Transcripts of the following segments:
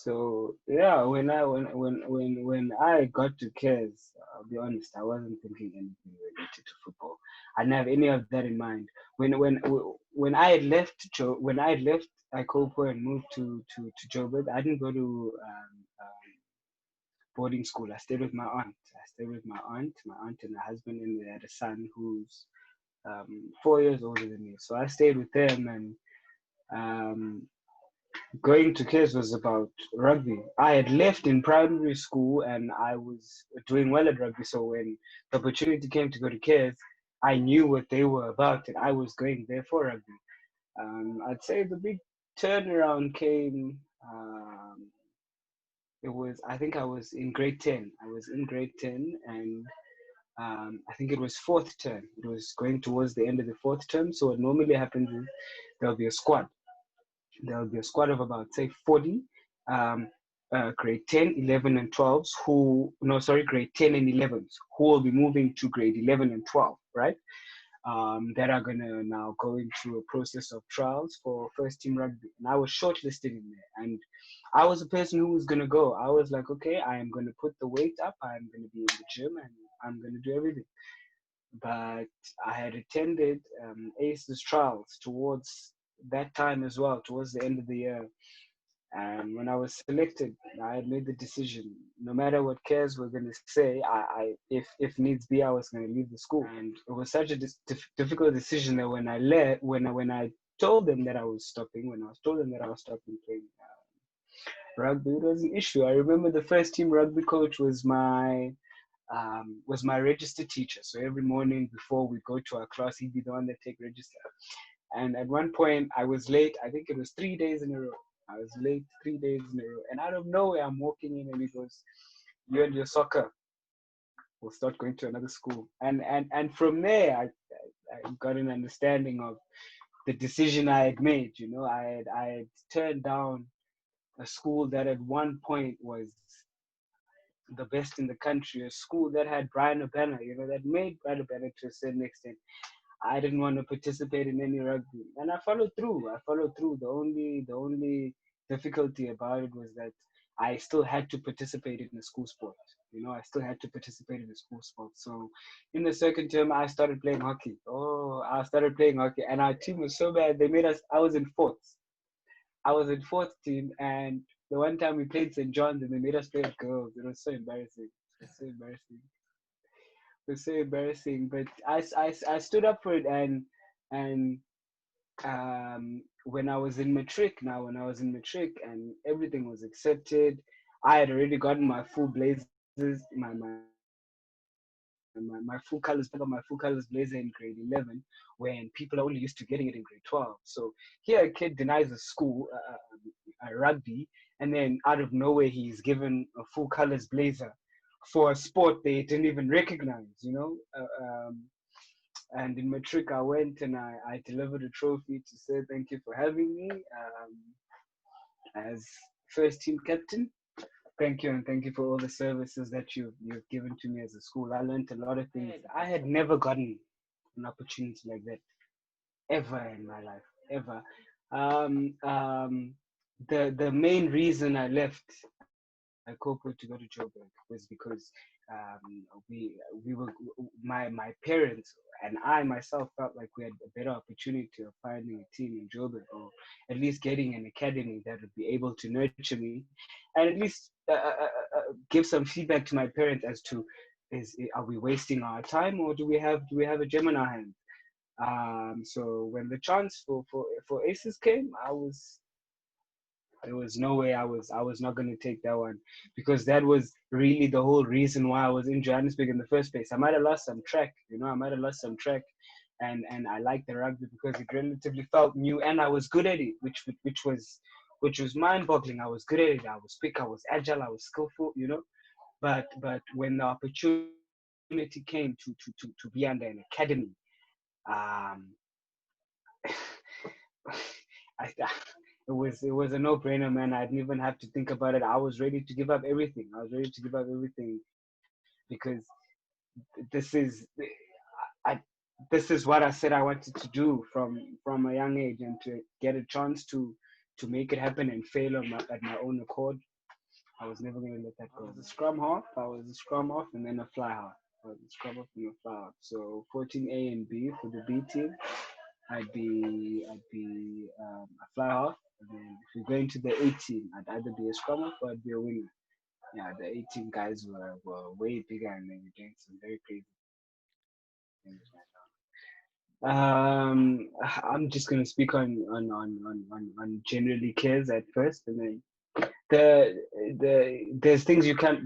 So yeah, when I got to Cares, I'll be honest, I wasn't thinking anything related to football. I didn't have any of that in mind. When I had left when I had left Ikopo and moved to Joburg, I didn't go to boarding school. I stayed with my aunt. I stayed with my aunt and her husband, and they had a son who's 4 years older than me. So I stayed with them, and um, going to Cares was about rugby. I had left in primary school and I was doing well at rugby. So when the opportunity came to go to Cares, I knew what they were about and I was going there for rugby. I'd say the big turnaround came. It was, I think I was in grade 10. I was in grade 10 and I think it was fourth term. It was going towards the end of the fourth term. So what normally happens is there'll be a squad. There'll be a squad of about, say, 40 um, grade 10, 11, and 12s who, no, sorry, grade 10 and 11s who will be moving to grade 11 and 12, right? That are going to now go into a process of trials for first team rugby. And I was shortlisted in there. And I was a person who was going to go. I was like, okay, I am going to put the weight up. I'm going to be in the gym and I'm going to do everything. But I had attended ACES trials towards that time as well, towards the end of the year. And when I was selected, I had made the decision. No matter what cares were going to say, if needs be, I was going to leave the school. And it was such a difficult decision that when I left, when I told them that I was stopping, when I was told them that I was stopping playing rugby, it was an issue. I remember the first team rugby coach was my register teacher. So every morning before we go to our class, he'd be the one that take register. And at one point, I was late. I think it was 3 days in a row. I was late 3 days in a row. And out of nowhere, I'm walking in and he goes, "You and your soccer will start going to another school." And from there, I got an understanding of the decision I had made. You know, I had turned down a school that at one point was the best in the country, a school that had Brian O'Banner, you know, that made Brian O'Banner to a certain extent. I didn't want to participate in any rugby, and I followed through. I followed through. The only difficulty about it was that I still had to participate in the school sport. You know, I still had to participate in the school sport. So, in the second term, I started playing hockey. Oh, I started playing hockey, and our team was so bad. They made us. I was in fourth. I was in fourth team, and the one time we played St. John's, and they made us play with girls. It was so embarrassing. It was so embarrassing. Was so embarrassing, but I stood up for it and when I was in matric when I was in matric and everything was accepted, I had already gotten my full blazers, my full colors, my full colors blazer in grade 11 when people are only used to getting it in grade 12. So here a kid denies a school a rugby, and then out of nowhere he's given a full colors blazer for a sport they didn't even recognize, you know. And in matric, I went and I delivered a trophy to say thank you for having me as first team captain. Thank you, and thank you for all the services that you've given to me as a school. I learned a lot of things. I had never gotten an opportunity like that ever in my life, ever. Um, um, the main reason I left Kopo to go to Joburg was because we were my parents and I myself felt like we had a better opportunity of finding a team in Joburg, or at least getting an academy that would be able to nurture me, and at least give some feedback to my parents as to are we wasting our time, or do we have a gem in our hand? So when the chance for Aces came, there was no way I was not going to take that one, because that was really the whole reason why I was in Johannesburg in the first place. I might have lost some track, you know, I might have lost some track, and I liked the rugby because it relatively felt new and I was good at it, which was mind-boggling. I was good at it. I was quick. I was agile. I was skillful, you know. But when the opportunity came to be under an academy, um, I, it was a no-brainer, man. I didn't even have to think about it. I was ready to give up everything. I was ready to give up everything because this is I, this is what I said I wanted to do from a young age, and to get a chance to make it happen and fail at my own accord. I was never going to let that go. I was a scrum half. I was a scrum half and then a fly half. I was a scrum half and a fly half. So 14A and B for the B team. I'd be a fly half. And then if we go into the A team, I'd either be a scrum half or I'd be a winger. Yeah, the 18 guys were way bigger and they were doing some very crazy things right now. I'm just gonna speak on generally cares at first, and then there's things you can't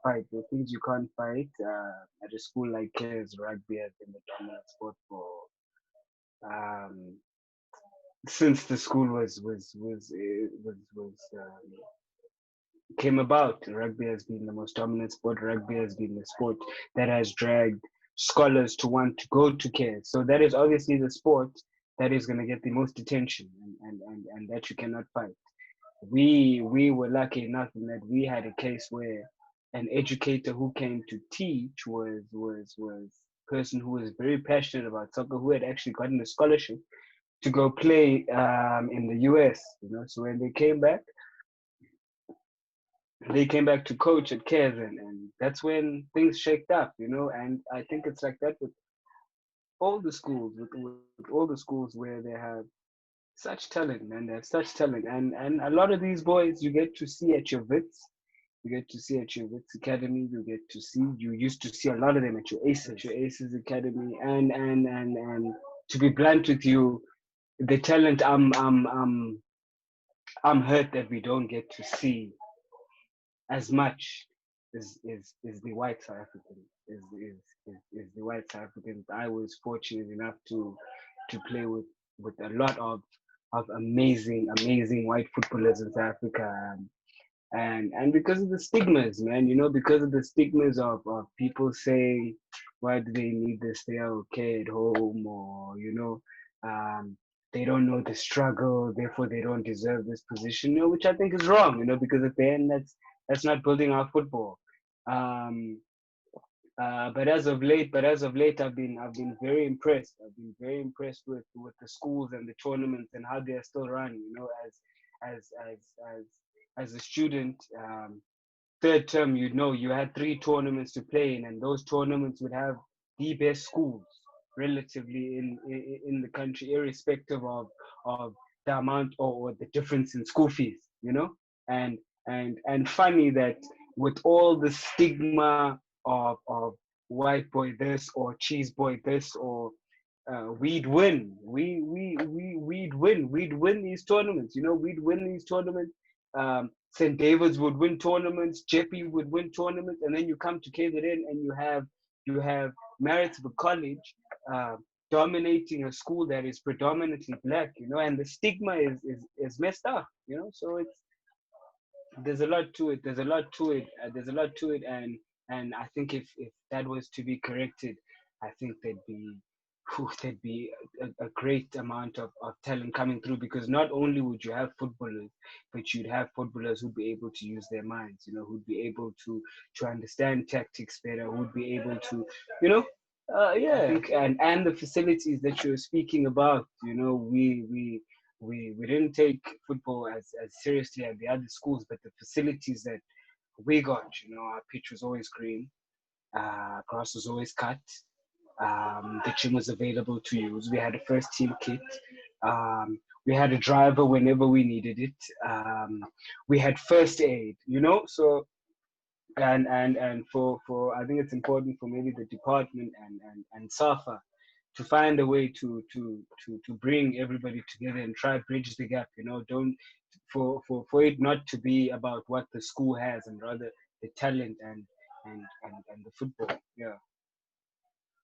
fight. There's things you can't fight. At a school like cares, rugby has been the dominant sport for since the school came about. Rugby has been the most dominant sport. Rugby has been the sport that has dragged scholars to want to go to care. So that is obviously the sport that is going to get the most attention, and that you cannot fight. We were lucky enough in that we had a case where an educator who came to teach was a person who was very passionate about soccer, who had actually gotten a scholarship to go play in the US. So when they came back to coach at Cares, and that's when things shaked up, and I think it's like that with all the schools, where they have such talent, man. They have such talent, and a lot of these boys you get to see at your Wits. You get to see at your Wits Academy. You used to see a lot of them at your Aces Academy, and to be blunt with you, the talent I'm hurt that we don't get to see as much is the white South African. Is the white South Africans. I was fortunate enough to play with a lot of amazing white footballers in South Africa, and because of the stigmas, man, because of the stigmas of people saying, why do they need this? They are okay at home, or they don't know the struggle, therefore they don't deserve this position, which I think is wrong, because at the end that's not building our football. But as of late, I've been very impressed. I've been very impressed with the schools and the tournaments and how they are still run. As a student, third term, you had 3 tournaments to play in, and those tournaments would have the best schools relatively in the country, irrespective of the amount or the difference in school fees. And funny that with all the stigma of white boy this or cheese boy this, or we'd win these tournaments. We'd win these tournaments. St. David's would win tournaments, Jeppy would win tournaments, and then you come to KZN and you have Maritzburg College dominating a school that is predominantly black, and the stigma is messed up, so there's a lot to it. There's a lot to it, and I think if that was to be corrected, I think there'd be a great amount of talent coming through, because not only would you have footballers, but you'd have footballers who'd be able to use their minds, who'd be able to understand tactics better, who'd be able to, I think, and the facilities that you're speaking about, we didn't take football as seriously as the other schools, but the facilities that we got, our pitch was always green, grass was always cut, the gym was available to use. We had a first team kit. We had a driver whenever we needed it. We had first aid, so and for I think it's important for maybe the department and SAFA to find a way to bring everybody together and try to bridge the gap. Don't for it not to be about what the school has, and rather the talent and the football. Yeah.